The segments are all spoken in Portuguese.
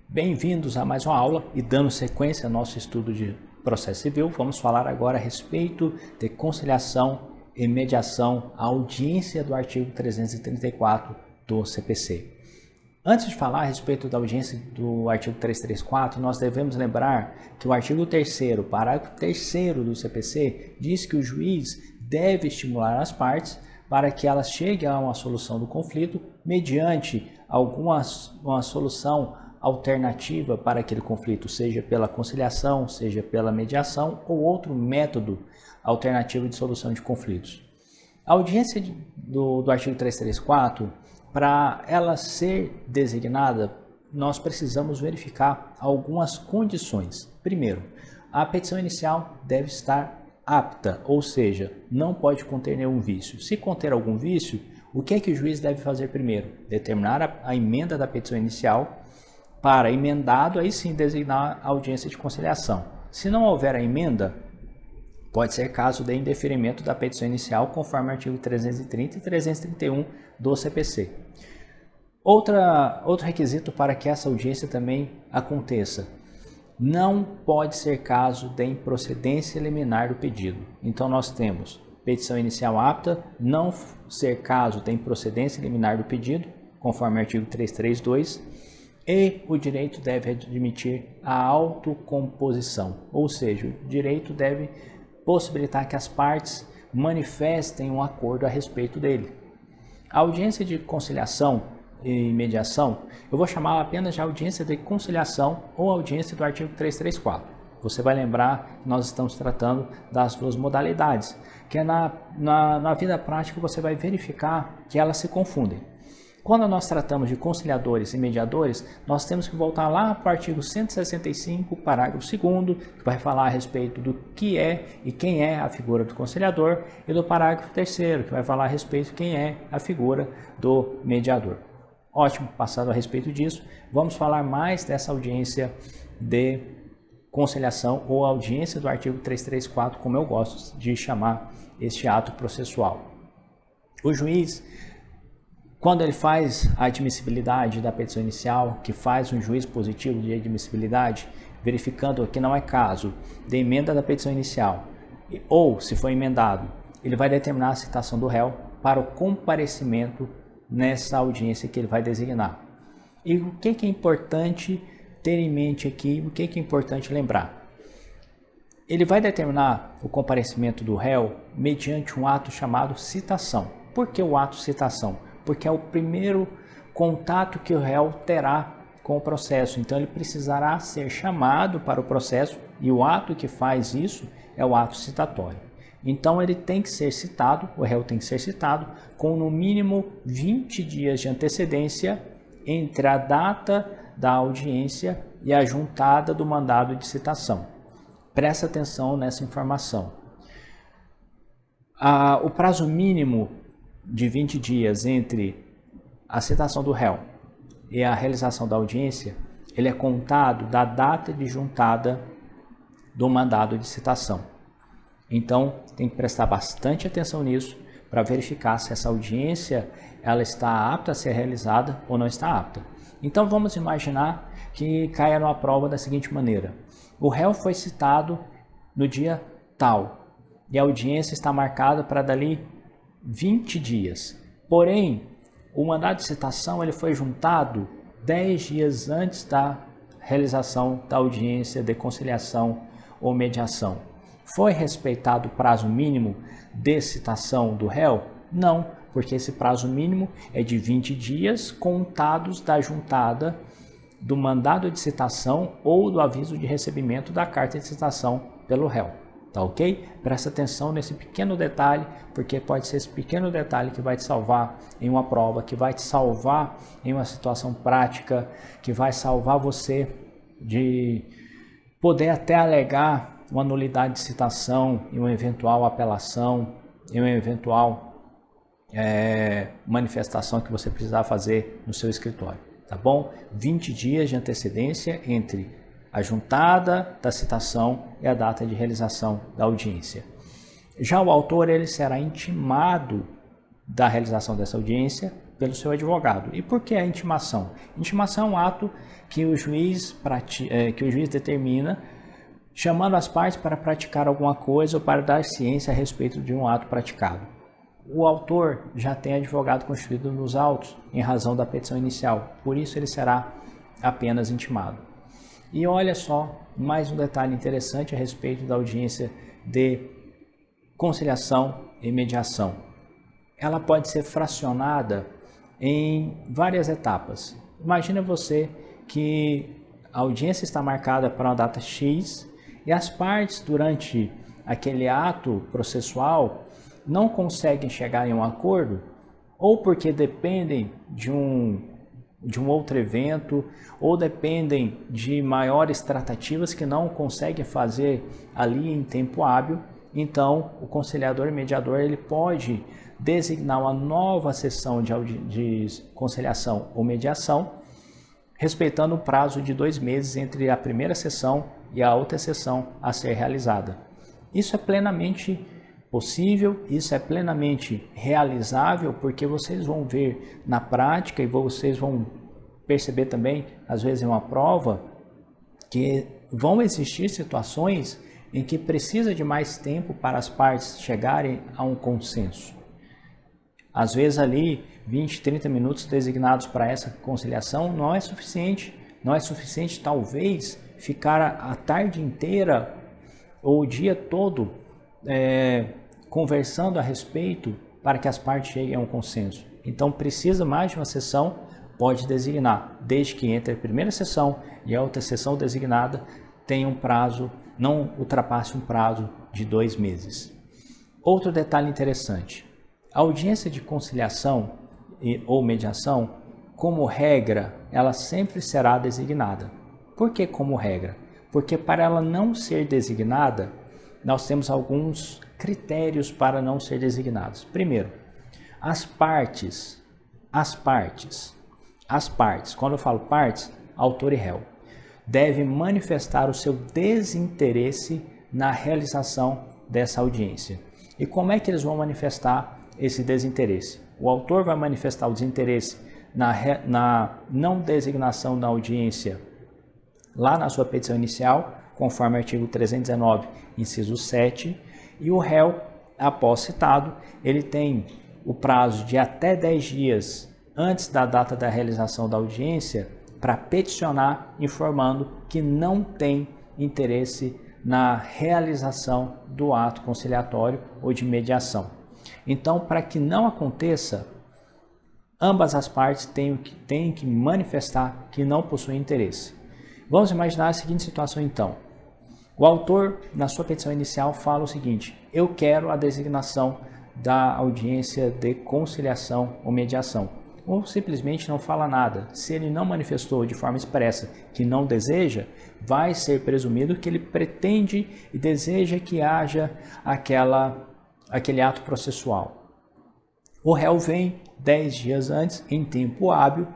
Bem-vindos a mais uma aula e dando sequência ao nosso estudo de processo civil, vamos falar agora a respeito de conciliação e mediação, a audiência do artigo 334 do CPC. Antes de falar a respeito da audiência do artigo 334, nós devemos lembrar que o artigo 3º, parágrafo 3º do CPC, diz que o juiz deve estimular as partes para que elas cheguem a uma solução do conflito mediante uma solução alternativa para aquele conflito, seja pela conciliação, seja pela mediação ou outro método alternativo de solução de conflitos. A audiência do artigo 334, para ela ser designada, nós precisamos verificar algumas condições. Primeiro, a petição inicial deve estar apta, ou seja, não pode conter nenhum vício. Se conter algum vício, o que é que o juiz deve fazer primeiro? Determinar a emenda da petição inicial para, emendado, aí sim designar a audiência de conciliação. Se não houver a emenda, pode ser caso de indeferimento da petição inicial, conforme o artigo 330 e 331 do CPC. Outro requisito para que essa audiência também aconteça: não pode ser caso de improcedência liminar do pedido. Então nós temos petição inicial apta, não ser caso de improcedência liminar do pedido, conforme o artigo 332, e o direito deve admitir a autocomposição, ou seja, o direito deve possibilitar que as partes manifestem um acordo a respeito dele. A audiência de conciliação e mediação, eu vou chamar apenas de audiência de conciliação ou audiência do artigo 334. Você vai lembrar que nós estamos tratando das duas modalidades, que na vida prática você vai verificar que elas se confundem. Quando nós tratamos de conciliadores e mediadores, nós temos que voltar lá para o artigo 165, parágrafo 2º, que vai falar a respeito do que é e quem é a figura do conciliador, e do parágrafo 3º, que vai falar a respeito de quem é a figura do mediador. Ótimo, passado a respeito disso, vamos falar mais dessa audiência de conciliação ou audiência do artigo 334, como eu gosto de chamar este ato processual. O juiz, quando ele faz a admissibilidade da petição inicial, que faz um juízo positivo de admissibilidade, verificando que não é caso de emenda da petição inicial, ou se for emendado, ele vai determinar a citação do réu para o comparecimento nessa audiência que ele vai designar. E o que é importante ter em mente aqui, o que é importante lembrar? Ele vai determinar o comparecimento do réu mediante um ato chamado citação. Por que o ato citação? Porque é o primeiro contato que o réu terá com o processo. Então ele precisará ser chamado para o processo e o ato que faz isso é o ato citatório. Então ele tem que ser citado, o réu tem que ser citado com no mínimo 20 dias de antecedência entre a data da audiência e a juntada do mandado de citação. Presta atenção nessa informação. O prazo mínimo de 20 dias entre a citação do réu e a realização da audiência, ele é contado da data de juntada do mandado de citação. Então, tem que prestar bastante atenção nisso para verificar se essa audiência ela está apta a ser realizada ou não está apta. Então, vamos imaginar que caia numa prova da seguinte maneira: o réu foi citado no dia tal e a audiência está marcada para dali 20 dias. Porém, o mandado de citação ele foi juntado 10 dias antes da realização da audiência de conciliação ou mediação. Foi respeitado o prazo mínimo de citação do réu? Não, porque esse prazo mínimo é de 20 dias contados da juntada do mandado de citação ou do aviso de recebimento da carta de citação pelo réu. Tá ok? Presta atenção nesse pequeno detalhe, porque pode ser esse pequeno detalhe que vai te salvar em uma prova, que vai te salvar em uma situação prática, que vai salvar você de poder até alegar uma nulidade de citação e uma eventual apelação e uma eventual manifestação que você precisar fazer no seu escritório, tá bom? 20 dias de antecedência entre a juntada da citação e a data de realização da audiência. Já o autor ele será intimado da realização dessa audiência pelo seu advogado. E por que a intimação? Intimação é um ato que o juiz determina, chamando as partes para praticar alguma coisa ou para dar ciência a respeito de um ato praticado. O autor já tem advogado constituído nos autos em razão da petição inicial, por isso ele será apenas intimado. E olha só, mais um detalhe interessante a respeito da audiência de conciliação e mediação. Ela pode ser fracionada em várias etapas. Imagina você que a audiência está marcada para uma data X e as partes, durante aquele ato processual, não conseguem chegar em um acordo, ou porque dependem de um outro evento, ou dependem de maiores tratativas que não conseguem fazer ali em tempo hábil. Então, o conciliador e mediador ele pode designar uma nova sessão de conciliação ou mediação, respeitando o prazo de 2 meses entre a primeira sessão e a outra sessão a ser realizada. Isso é plenamente possível, isso é plenamente realizável, porque vocês vão ver na prática e vocês vão perceber também, às vezes em uma prova, que vão existir situações em que precisa de mais tempo para as partes chegarem a um consenso. Às vezes ali 20, 30 minutos designados para essa conciliação não é suficiente. Não é suficiente talvez ficar a tarde inteira ou o dia todo conversando a respeito para que as partes cheguem a um consenso. Então precisa mais de uma sessão, pode designar, desde que entre a primeira sessão e a outra sessão designada tenha um prazo, não ultrapasse um prazo de 2 meses. Outro detalhe interessante, a audiência de conciliação ou mediação, como regra, ela sempre será designada. Por que como regra? Porque para ela não ser designada, nós temos alguns critérios para não ser designados. Primeiro, as partes, quando eu falo partes, autor e réu, devem manifestar o seu desinteresse na realização dessa audiência. E como é que eles vão manifestar esse desinteresse? O autor vai manifestar o desinteresse na não designação da audiência lá na sua petição inicial, conforme o artigo 319, inciso 7, e o réu, após citado, ele tem o prazo de até 10 dias antes da data da realização da audiência para peticionar, informando que não tem interesse na realização do ato conciliatório ou de mediação. Então, para que não aconteça, ambas as partes têm que manifestar que não possuem interesse. Vamos imaginar a seguinte situação então. O autor, na sua petição inicial, fala o seguinte: eu quero a designação da audiência de conciliação ou mediação. Ou simplesmente não fala nada. Se ele não manifestou de forma expressa que não deseja, vai ser presumido que ele pretende e deseja que haja aquele ato processual. O réu vem 10 dias antes, em tempo hábil,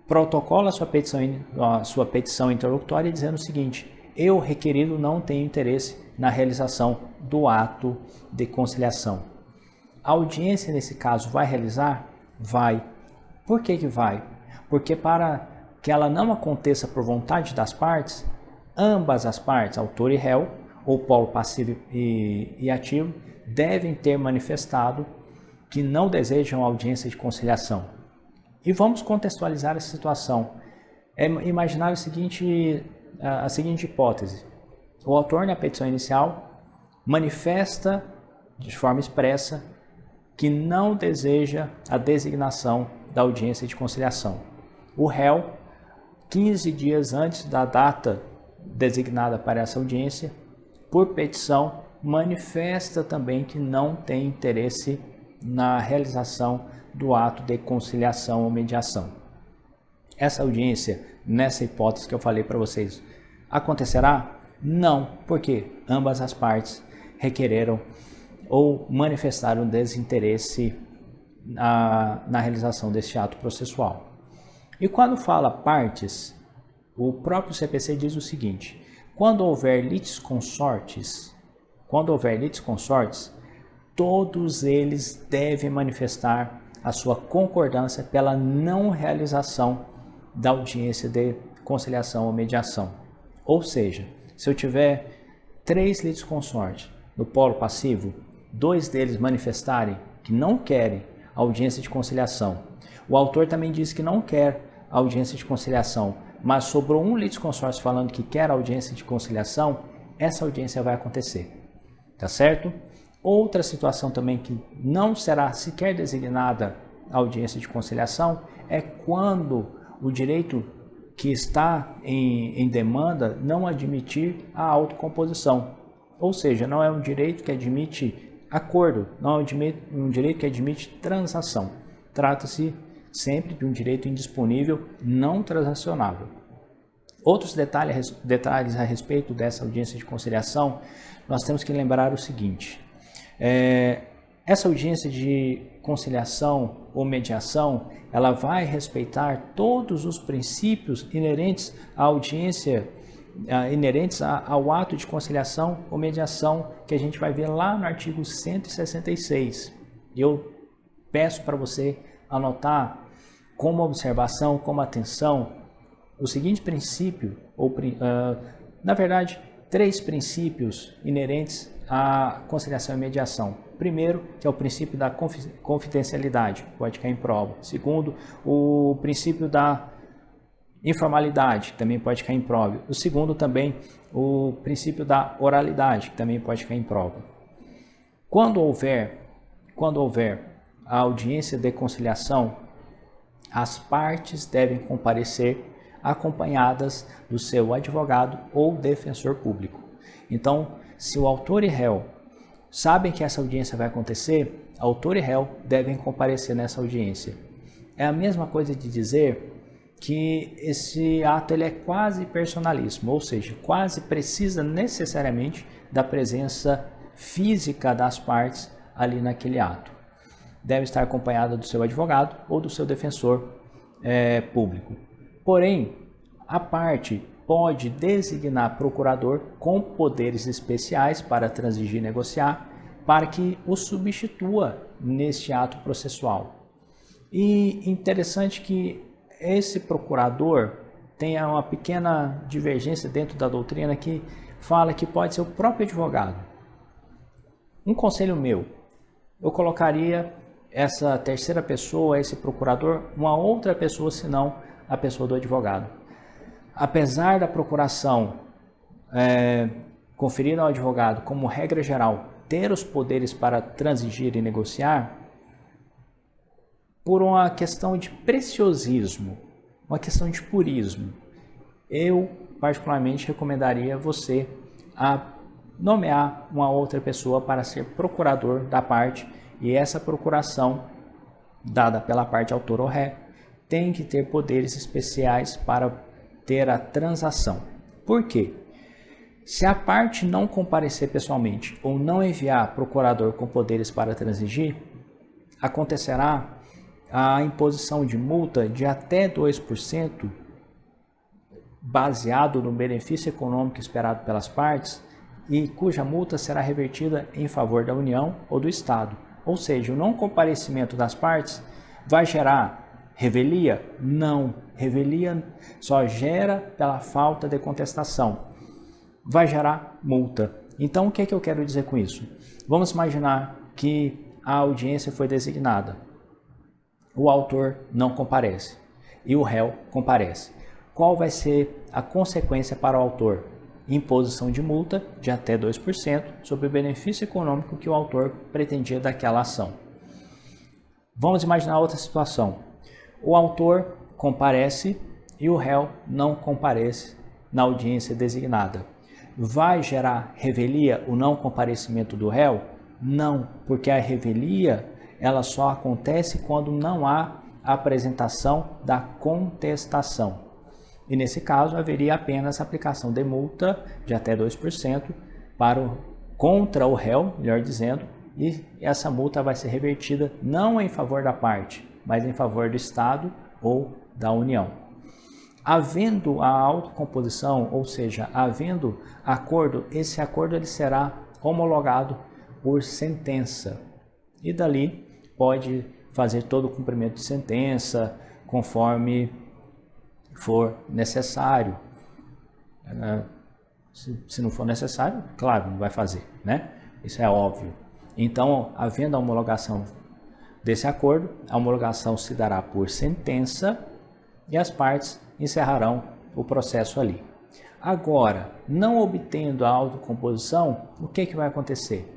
protocola a sua petição interlocutória dizendo o seguinte: eu, requerido, não tenho interesse na realização do ato de conciliação. A audiência, nesse caso, vai realizar? Vai. Por que vai? Porque para que ela não aconteça por vontade das partes, ambas as partes, autor e réu, ou polo passivo e ativo, devem ter manifestado que não desejam audiência de conciliação. E vamos contextualizar essa situação. Imaginar a seguinte hipótese. O autor, na petição inicial, manifesta de forma expressa que não deseja a designação da audiência de conciliação. O réu, 15 dias antes da data designada para essa audiência, por petição, manifesta também que não tem interesse na realização do ato de conciliação ou mediação. Essa audiência, nessa hipótese que eu falei para vocês, acontecerá? Não, porque ambas as partes requereram ou manifestaram desinteresse na realização deste ato processual. E quando fala partes, o próprio CPC diz o seguinte: quando houver litisconsortes, todos eles devem manifestar a sua concordância pela não realização da audiência de conciliação ou mediação. Ou seja, se eu tiver 3 litisconsortes no polo passivo, 2 deles manifestarem que não querem audiência de conciliação, o autor também diz que não quer audiência de conciliação, mas sobrou um litisconsórcio falando que quer audiência de conciliação, essa audiência vai acontecer, tá certo? Outra situação também que não será sequer designada audiência de conciliação é quando o direito que está em demanda não admitir a autocomposição, ou seja, não é um direito que admite acordo, não é um direito que admite transação. Trata-se sempre de um direito indisponível não transacionável. Outros detalhes a respeito dessa audiência de conciliação, nós temos que lembrar o seguinte: essa audiência de conciliação ou mediação, ela vai respeitar todos os princípios inerentes à audiência, inerentes ao ato de conciliação ou mediação, que a gente vai ver lá no artigo 166. Eu peço para você anotar como observação, como atenção, o seguinte princípio, na verdade, 3 princípios inerentes à conciliação e mediação. Primeiro, que é o princípio da confidencialidade, pode cair em prova. Segundo, o princípio da informalidade, também pode cair em prova. O segundo também, o princípio da oralidade, que também pode cair em prova. Quando houver a audiência de conciliação, as partes devem comparecer acompanhadas do seu advogado ou defensor público. Então, se o autor e réu sabem que essa audiência vai acontecer, autor e réu devem comparecer nessa audiência. É a mesma coisa de dizer que esse ato ele é quase personalíssimo, ou seja, quase precisa necessariamente da presença física das partes ali naquele ato. Deve estar acompanhada do seu advogado ou do seu defensor público. Porém, a parte pode designar procurador com poderes especiais para transigir e negociar, para que o substitua neste ato processual. E interessante que esse procurador tenha uma pequena divergência dentro da doutrina que fala que pode ser o próprio advogado. Um conselho meu, eu colocaria essa terceira pessoa, esse procurador, uma outra pessoa senão a pessoa do advogado. Apesar da procuração conferir ao advogado, como regra geral, ter os poderes para transigir e negociar, por uma questão de preciosismo, uma questão de purismo, eu particularmente recomendaria você a nomear uma outra pessoa para ser procurador da parte, e essa procuração, dada pela parte autor ou ré, tem que ter poderes especiais para ter a transação. Por quê? Se a parte não comparecer pessoalmente ou não enviar procurador com poderes para transigir, acontecerá a imposição de multa de até 2%, baseado no benefício econômico esperado pelas partes, e cuja multa será revertida em favor da União ou do Estado. Ou seja, o não comparecimento das partes vai gerar revelia? Não. Revelia só gera pela falta de contestação. Vai gerar multa. Então, o que é que eu quero dizer com isso? Vamos imaginar que a audiência foi designada. O autor não comparece e o réu comparece. Qual vai ser a consequência para o autor? Imposição de multa de até 2% sobre o benefício econômico que o autor pretendia daquela ação. Vamos imaginar outra situação. O autor comparece e o réu não comparece na audiência designada. Vai gerar revelia o não comparecimento do réu? Não, porque a revelia ela só acontece quando não há apresentação da contestação. E nesse caso, haveria apenas aplicação de multa de até 2% contra o réu, melhor dizendo, e essa multa vai ser revertida não em favor da parte, mas em favor do Estado ou da União. Havendo a autocomposição, ou seja, havendo acordo, esse acordo ele será homologado por sentença. E dali pode fazer todo o cumprimento de sentença conforme for necessário. Se não for necessário, claro, não vai fazer, né? Isso é óbvio. Então, havendo a homologação desse acordo, a homologação se dará por sentença e as partes encerrarão o processo ali. Agora, não obtendo a autocomposição, o que vai acontecer?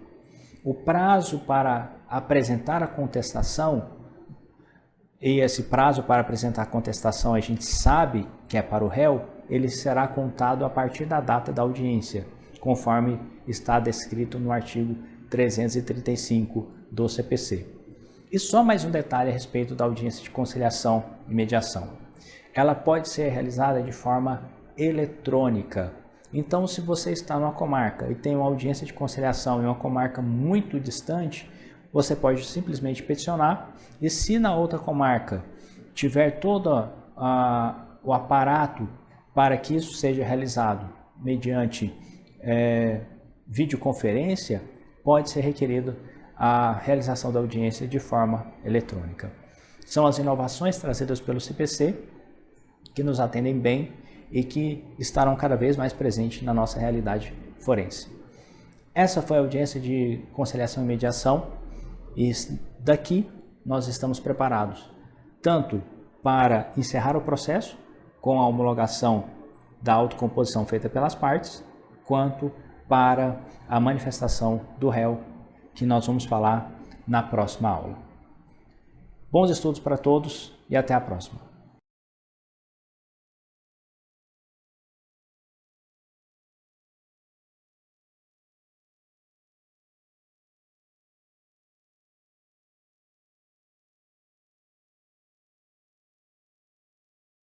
O prazo para apresentar a contestação, e esse prazo para apresentar a contestação a gente sabe que é para o réu, ele será contado a partir da data da audiência, conforme está descrito no artigo 335 do CPC. E só mais um detalhe a respeito da audiência de conciliação e mediação. Ela pode ser realizada de forma eletrônica. Então, se você está numa comarca e tem uma audiência de conciliação em uma comarca muito distante, você pode simplesmente peticionar, e se na outra comarca tiver todo o aparato para que isso seja realizado mediante videoconferência, pode ser requerido a realização da audiência de forma eletrônica. São as inovações trazidas pelo CPC que nos atendem bem e que estarão cada vez mais presentes na nossa realidade forense. Essa foi a audiência de conciliação e mediação, e daqui nós estamos preparados tanto para encerrar o processo com a homologação da autocomposição feita pelas partes, quanto para a manifestação do réu, que nós vamos falar na próxima aula. Bons estudos para todos e até a próxima.